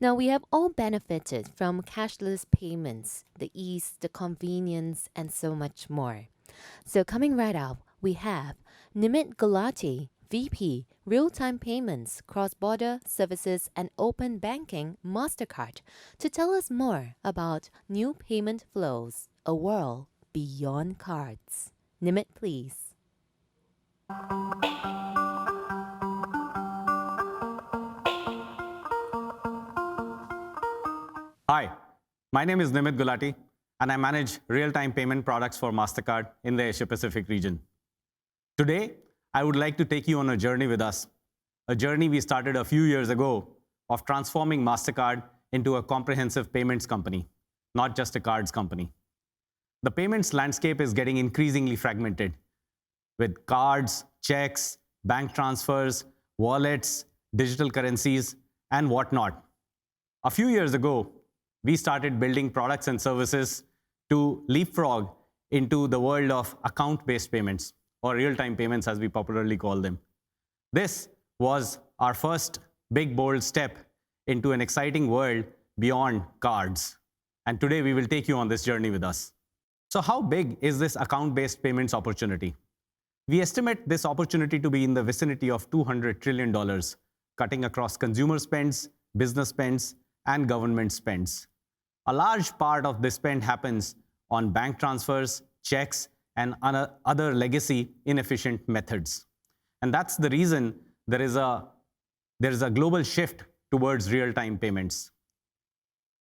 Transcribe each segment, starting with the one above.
Now, we have all benefited from cashless payments, the ease, the convenience, and so much more. So, coming right up, we have Nimit Gulati, VP, Real-Time Payments, Cross-Border Services, and Open Banking, Mastercard, to tell us more about new payment flows, a world beyond cards. Nimit, please. Hi, my name is Nimit Gulati, and I manage real-time payment products for Mastercard in the Asia-Pacific region. Today, I would like to take you on a journey with us, a journey we started a few years ago of transforming Mastercard into a comprehensive payments company, not just a cards company. The payments landscape is getting increasingly fragmented, with cards, checks, bank transfers, wallets, digital currencies, and whatnot. A few years ago, we started building products and services to leapfrog into the world of account-based payments, or real-time payments as we popularly call them. This was our first big, bold step into an exciting world beyond cards. And today we will take you on this journey with us. So how big is this account-based payments opportunity? We estimate this opportunity to be in the vicinity of $200 trillion, cutting across consumer spends, business spends, and government spends. A large part of this spend happens on bank transfers, checks, and other legacy inefficient methods. And that's the reason there is a global shift towards real-time payments.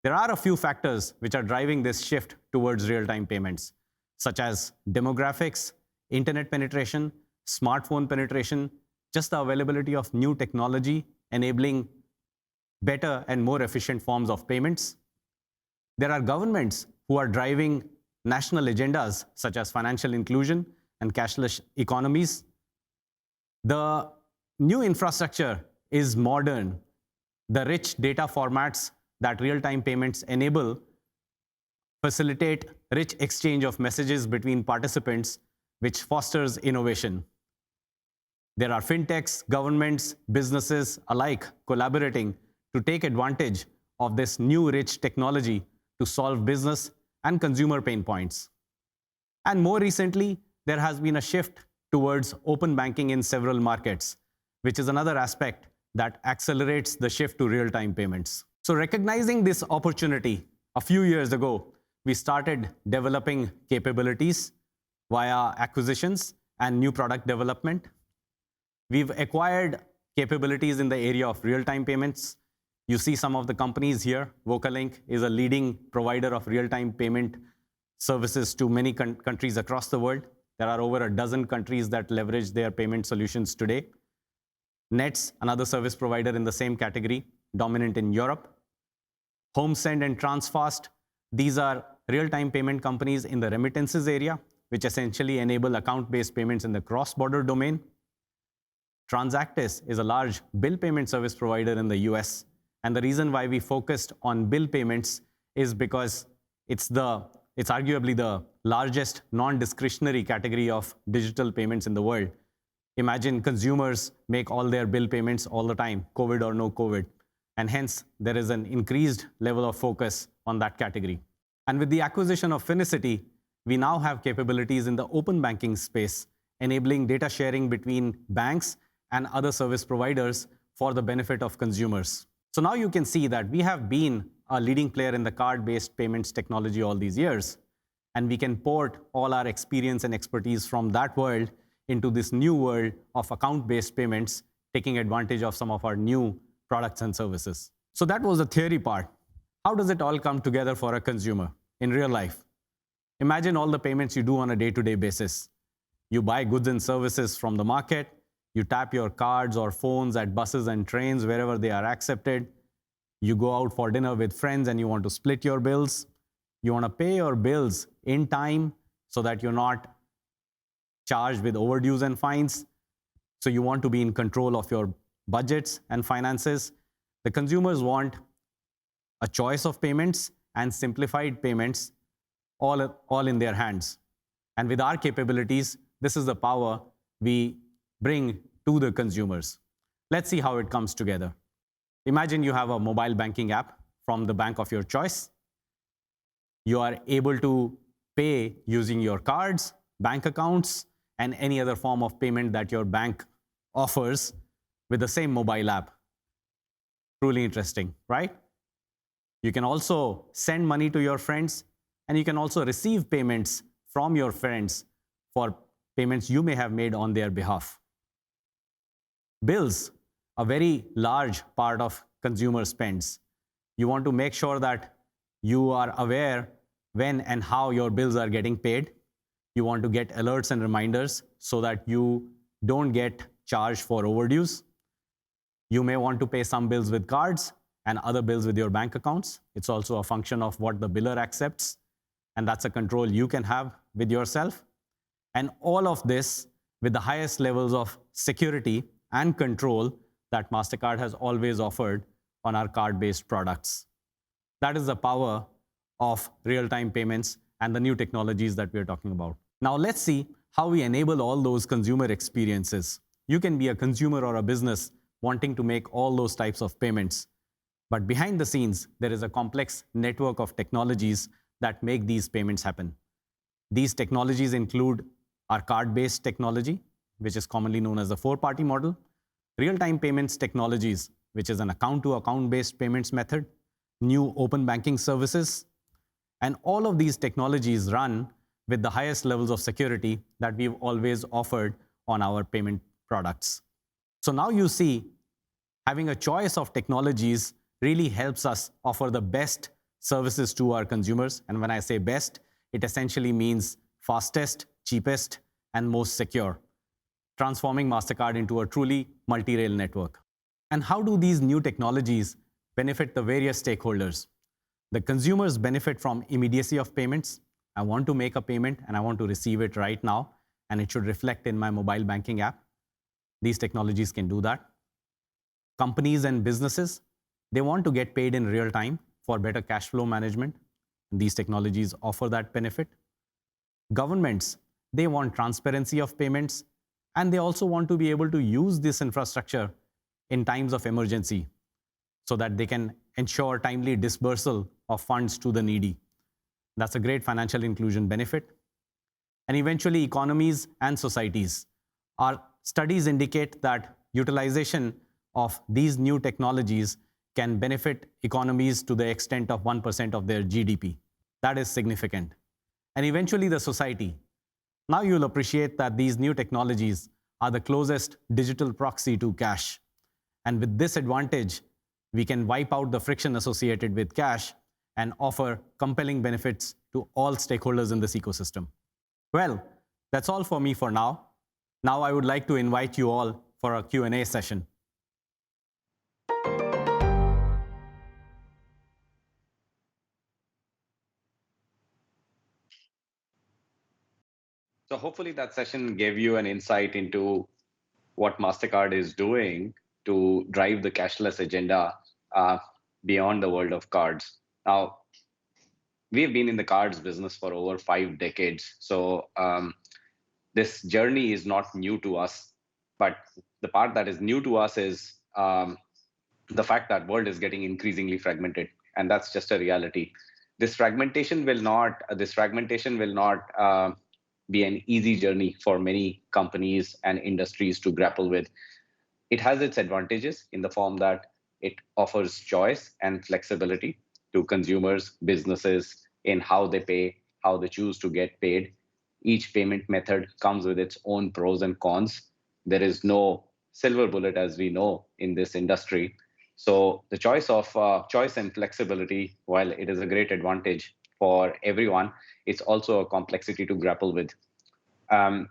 There are a few factors which are driving this shift towards real-time payments, such as demographics, internet penetration, smartphone penetration, just the availability of new technology enabling better and more efficient forms of payments. There are governments who are driving national agendas such as financial inclusion and cashless economies. The new infrastructure is modern. The rich data formats that real-time payments enable facilitate rich exchange of messages between participants, which fosters innovation. There are fintechs, governments, businesses alike collaborating to take advantage of this new rich technology to solve business and consumer pain points. And more recently, there has been a shift towards open banking in several markets, which is another aspect that accelerates the shift to real-time payments. So recognizing this opportunity, a few years ago, we started developing capabilities via acquisitions and new product development. We've acquired capabilities in the area of real-time payments. You see some of the companies here. Vocalink is a leading provider of real-time payment services to many countries across the world. There are over a dozen countries that leverage their payment solutions today. Nets, another service provider in the same category, dominant in Europe. HomeSend and Transfast, these are real-time payment companies in the remittances area, which essentially enable account-based payments in the cross-border domain. Transactis is a large bill payment service provider in the US. And the reason why we focused on bill payments is because it's arguably the largest non-discretionary category of digital payments in the world. Imagine consumers make all their bill payments all the time, COVID or no COVID. And hence, there is an increased level of focus on that category. And with the acquisition of Finicity, we now have capabilities in the open banking space, enabling data sharing between banks and other service providers for the benefit of consumers. So now you can see that we have been a leading player in the card-based payments technology all these years, and we can port all our experience and expertise from that world into this new world of account-based payments, taking advantage of some of our new products and services. So that was the theory part. How does it all come together for a consumer in real life? Imagine all the payments you do on a day-to-day basis. You buy goods and services from the market, you tap your cards or phones at buses and trains wherever they are accepted. You go out for dinner with friends and you want to split your bills. You want to pay your bills in time so that you're not charged with overdues and fines. So you want to be in control of your budgets and finances. The consumers want a choice of payments and simplified payments all in their hands. And with our capabilities, this is the power we bring to the consumers. Let's see how it comes together. Imagine you have a mobile banking app from the bank of your choice. You are able to pay using your cards, bank accounts, and any other form of payment that your bank offers with the same mobile app. Truly interesting, right? You can also send money to your friends, and you can also receive payments from your friends for payments you may have made on their behalf. Bills, a very large part of consumer spends. You want to make sure that you are aware when and how your bills are getting paid. You want to get alerts and reminders so that you don't get charged for overdues. You may want to pay some bills with cards and other bills with your bank accounts. It's also a function of what the biller accepts, and that's a control you can have with yourself. And all of this with the highest levels of security and control that Mastercard has always offered on our card-based products. That is the power of real-time payments and the new technologies that we're talking about. Now let's see how we enable all those consumer experiences. You can be a consumer or a business wanting to make all those types of payments. But behind the scenes, there is a complex network of technologies that make these payments happen. These technologies include our card-based technology, which is commonly known as the four-party model, real-time payments technologies, which is an account-to-account based payments method, new open banking services, and all of these technologies run with the highest levels of security that we've always offered on our payment products. So now you see, having a choice of technologies really helps us offer the best services to our consumers. And when I say best, it essentially means fastest, cheapest, and most secure, transforming Mastercard into a truly multi-rail network. And how do these new technologies benefit the various stakeholders? The consumers benefit from immediacy of payments. I want to make a payment and I want to receive it right now, and it should reflect in my mobile banking app. These technologies can do that. Companies and businesses, they want to get paid in real time for better cash flow management. These technologies offer that benefit. Governments, they want transparency of payments, and they also want to be able to use this infrastructure in times of emergency so that they can ensure timely disbursal of funds to the needy. That's a great financial inclusion benefit. And eventually, economies and societies. Our studies indicate that utilization of these new technologies can benefit economies to the extent of 1% of their GDP. That is significant. And eventually, the society. Now you'll appreciate that these new technologies are the closest digital proxy to cash. And with this advantage, we can wipe out the friction associated with cash and offer compelling benefits to all stakeholders in this ecosystem. Well, that's all for me for now. Now I would like to invite you all for a Q&A session. So hopefully that session gave you an insight into what Mastercard is doing to drive the cashless agenda uh, beyond the world of cards. Now, we've been in the cards business for over 5 decades, so this journey is not new to us. But the part that is new to us is the fact that world is getting increasingly fragmented, and that's just a reality. This fragmentation will not be an easy journey for many companies and industries to grapple with. It has its advantages in the form that it offers choice and flexibility to consumers, businesses in how they pay, how they choose to get paid. Each payment method comes with its own pros and cons. There is no silver bullet, as we know, in this industry. So the choice and flexibility, while it is a great advantage for everyone, it's also a complexity to grapple with. Um,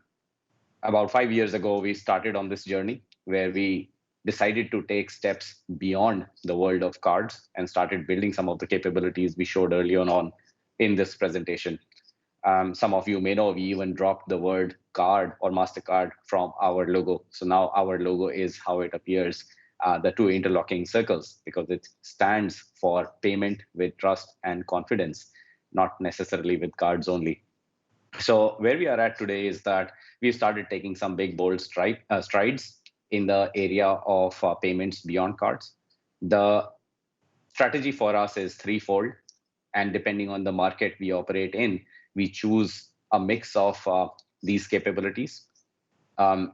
about 5 years ago, we started on this journey where we decided to take steps beyond the world of cards and started building some of the capabilities we showed early on in this presentation. Some of you may know we even dropped the word card or MasterCard from our logo. So now our logo is how it appears, the two interlocking circles, because it stands for payment with trust and confidence, not necessarily with cards only. So where we are at today is that we've started taking some big, bold strides in the area of payments beyond cards. The strategy for us is threefold, and depending on the market we operate in, we choose a mix of these capabilities. Um,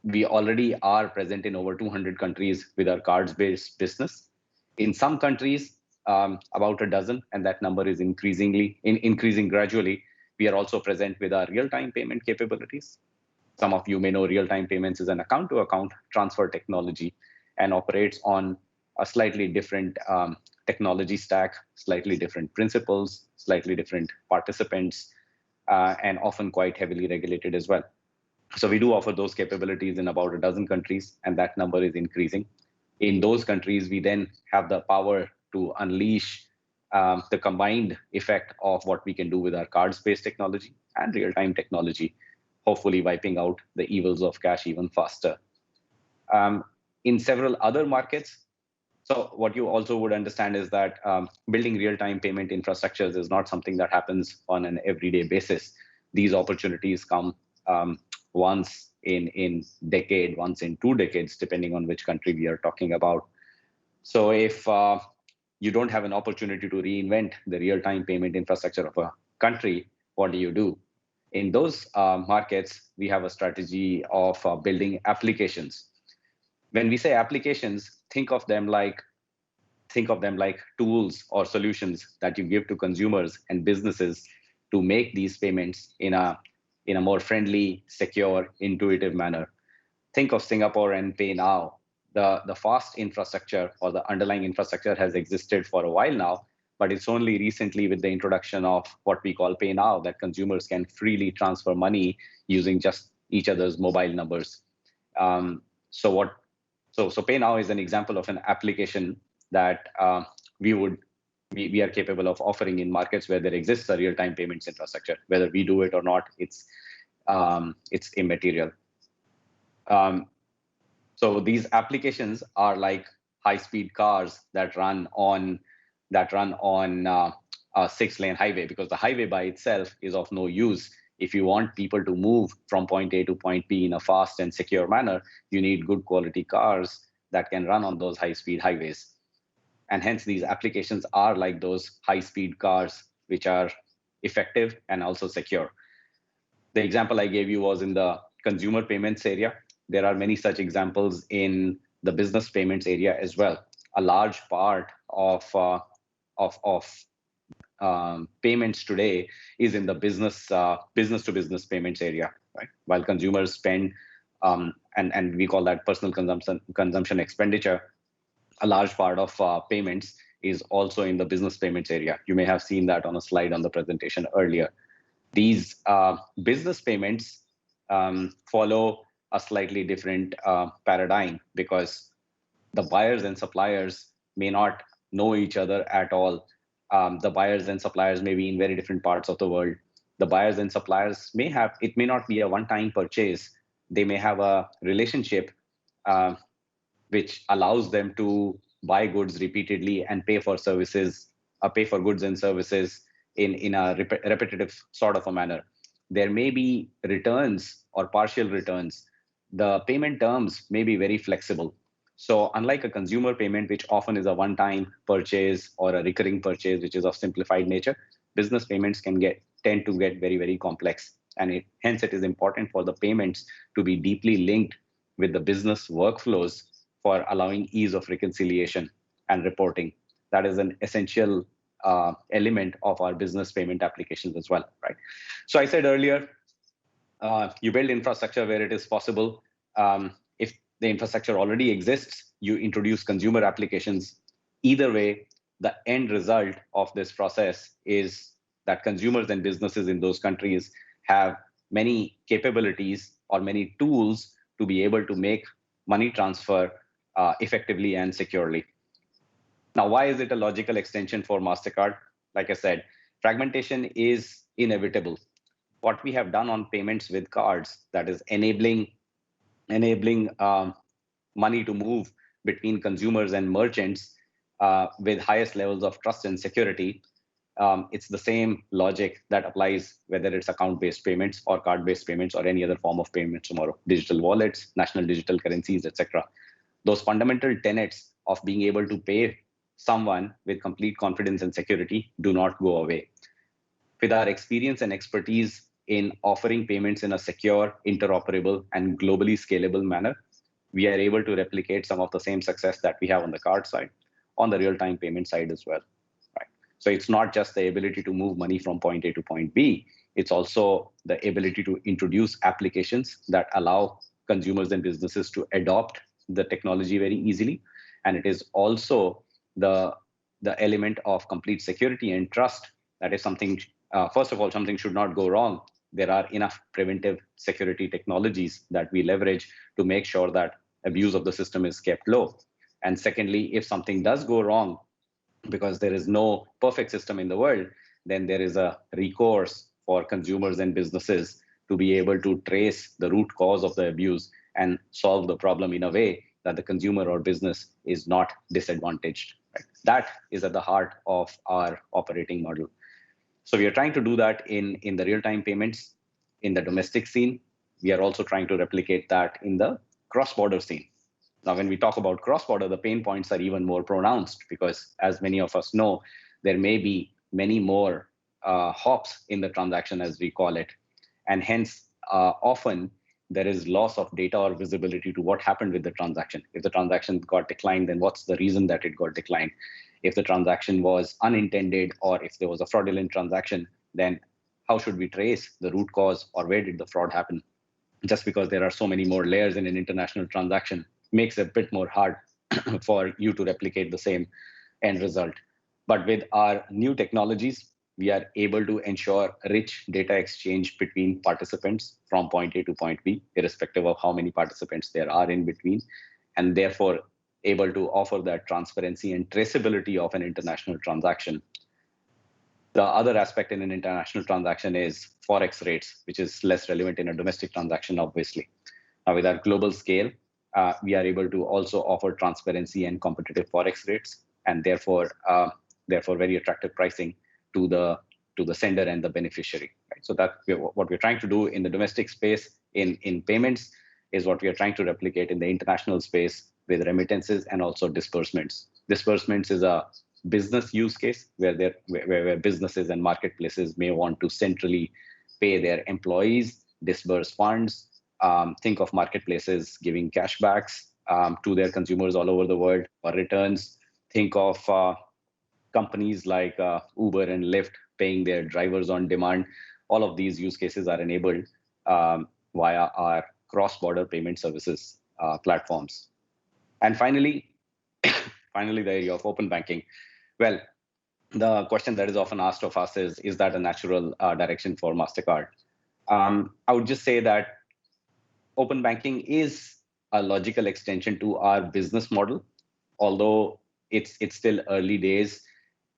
we already are present in over 200 countries with our cards-based business. In some countries, about a dozen, and that number is increasing gradually. We are also present with our real-time payment capabilities. Some of you may know real-time payments is an account-to-account transfer technology and operates on a slightly different technology stack, slightly different principles, slightly different participants, and often quite heavily regulated as well. So we do offer those capabilities in about a dozen countries, and that number is increasing. In those countries, we then have the power to unleash the combined effect of what we can do with our cards-based technology and real-time technology, hopefully wiping out the evils of cash even faster. In several other markets, so what you also would understand is that building real-time payment infrastructures is not something that happens on an everyday basis. These opportunities come once in decade, once in 2 decades, depending on which country we are talking about. So if you don't have an opportunity to reinvent the real-time payment infrastructure of a country, what do? In those markets, we have a strategy of building applications. When we say applications, think of them like tools or solutions that you give to consumers and businesses to make these payments in a more friendly, secure, intuitive manner. Think of Singapore and Pay Now. The fast infrastructure or the underlying infrastructure has existed for a while now, but it's only recently with the introduction of what we call Pay Now that consumers can freely transfer money using just each other's mobile numbers. So Pay Now is an example of an application that we are capable of offering in markets where there exists a real-time payments infrastructure. Whether we do it or not, it's immaterial. So these applications are like high-speed cars that run on a 6-lane highway, because the highway by itself is of no use. If you want people to move from point A to point B in a fast and secure manner, you need good quality cars that can run on those high-speed highways. And hence these applications are like those high-speed cars, which are effective and also secure. The example I gave you was in the consumer payments area. There are many such examples in the business payments area as well. A large part of payments today is in the business to business payments area, right? While consumers spend, and we call that personal consumption expenditure, a large part of payments is also in the business payments area. You may have seen that on a slide on the presentation earlier. These business payments follow a slightly different paradigm, because the buyers and suppliers may not know each other at all. The buyers and suppliers may be in very different parts of the world. The buyers and suppliers it may not be a one-time purchase. They may have a relationship which allows them to buy goods repeatedly and pay for goods and services in a repetitive sort of a manner. There may be returns or partial returns. The payment terms may be very flexible. So unlike a consumer payment, which often is a one-time purchase or a recurring purchase, which is of simplified nature, business payments tend to get very, very complex. And hence it is important for the payments to be deeply linked with the business workflows for allowing ease of reconciliation and reporting. That is an essential element of our business payment applications as well, right? So I said earlier, you build infrastructure where it is possible. If the infrastructure already exists, you introduce consumer applications. Either way, the end result of this process is that consumers and businesses in those countries have many capabilities or many tools to be able to make money transfer effectively and securely. Now, why is it a logical extension for Mastercard? Like I said, fragmentation is inevitable. What we have done on payments with cards, that is enabling money to move between consumers and merchants with highest levels of trust and security, it's the same logic that applies whether it's account-based payments or card-based payments or any other form of payments tomorrow. Digital wallets, national digital currencies, etc. Those fundamental tenets of being able to pay someone with complete confidence and security do not go away. With our experience and expertise in offering payments in a secure, interoperable, and globally scalable manner, we are able to replicate some of the same success that we have on the card side, on the real-time payment side as well. Right? So it's not just the ability to move money from point A to point B, it's also the ability to introduce applications that allow consumers and businesses to adopt the technology very easily. And it is also the, the element of complete security and trust that is something, first of all, something should not go wrong. There are enough preventive security technologies that we leverage to make sure that abuse of the system is kept low. And secondly, if something does go wrong, because there is no perfect system in the world, then there is a recourse for consumers and businesses to be able to trace the root cause of the abuse and solve the problem in a way that the consumer or business is not disadvantaged. Right? That is at the heart of our operating model. So we are trying to do that in the real-time payments in the domestic scene. We are also trying to replicate that in the cross-border scene. Now, when we talk about cross-border, the pain points are even more pronounced because, as many of us know, there may be many more hops in the transaction, as we call it. And hence, often there is loss of data or visibility to what happened with the transaction. If the transaction got declined, then what's the reason that it got declined? If the transaction was unintended or if there was a fraudulent transaction, then how should we trace the root cause or where did the fraud happen? Just because there are so many more layers in an international transaction makes it a bit more hard for you to replicate the same end result. But with our new technologies, we are able to ensure rich data exchange between participants from point A to point B, irrespective of how many participants there are in between, and therefore able to offer that transparency and traceability of an international transaction. The other aspect in an international transaction is forex rates, which is less relevant in a domestic transaction, obviously. Now, with our global scale, we are able to also offer transparency and competitive forex rates, and therefore very attractive pricing to the sender and the beneficiary. Right? So that what we're trying to do in the domestic space in payments is what we are trying to replicate in the international space with remittances and also disbursements. Disbursements is a business use case where businesses and marketplaces may want to centrally pay their employees, disburse funds. Think of marketplaces giving cashbacks to their consumers all over the world or returns. Think of companies like Uber and Lyft paying their drivers on demand. All of these use cases are enabled via our cross-border payment services platforms. And finally, finally, the area of open banking. Well, the question that is often asked of us is that a natural direction for Mastercard? I would just say that open banking is a logical extension to our business model, although it's still early days.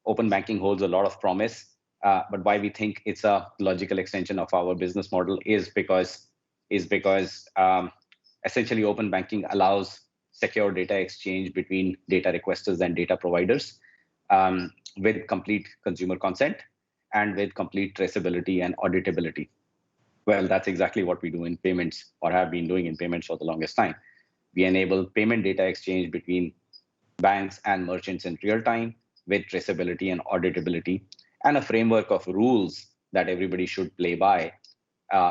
Open banking holds a lot of promise, but why we think it's a logical extension of our business model is because essentially open banking allows secure data exchange between data requesters and data providers with complete consumer consent and with complete traceability and auditability. Well, that's exactly what we do in payments or have been doing in payments for the longest time. We enable payment data exchange between banks and merchants in real time with traceability and auditability and a framework of rules that everybody should play by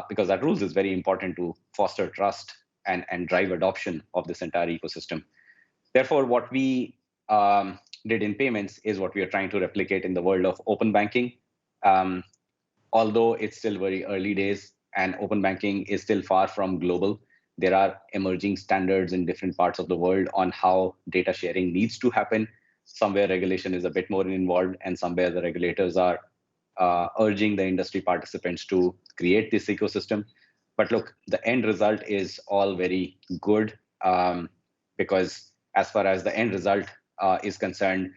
because that rules is very important to foster trust and drive adoption of this entire ecosystem. Therefore, what we did in payments is what we are trying to replicate in the world of open banking. Although it's still very early days and open banking is still far from global, there are emerging standards in different parts of the world on how data sharing needs to happen. Somewhere regulation is a bit more involved, and somewhere the regulators are urging the industry participants to create this ecosystem. But look, the end result is all very good because as far as the end result is concerned,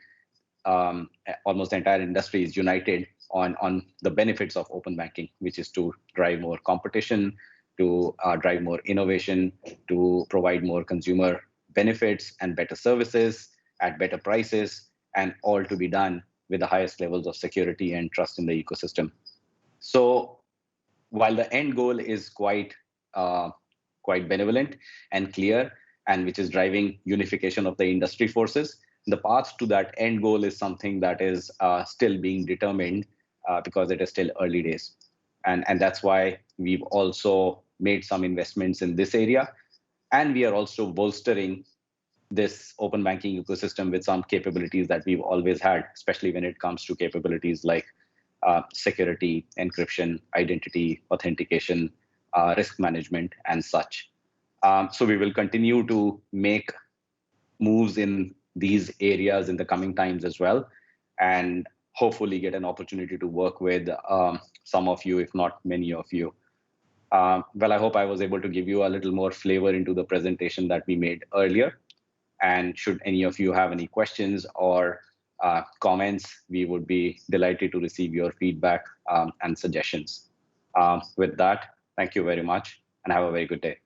almost the entire industry is united on the benefits of open banking, which is to drive more competition, to drive more innovation, to provide more consumer benefits and better services at better prices, and all to be done with the highest levels of security and trust in the ecosystem. So while the end goal is quite benevolent and clear, and which is driving unification of the industry forces. The path to that end goal is something that is still being determined because it is still early days. And that's why we've also made some investments in this area. And we are also bolstering this open banking ecosystem with some capabilities that we've always had, especially when it comes to capabilities like security, encryption, identity, authentication, risk management, and such. So we will continue to make moves in these areas in the coming times as well, and hopefully get an opportunity to work with some of you, if not many of you. Well, I hope I was able to give you a little more flavor into the presentation that we made earlier. And should any of you have any questions or comments, we would be delighted to receive your feedback and suggestions. With that, thank you very much and have a very good day.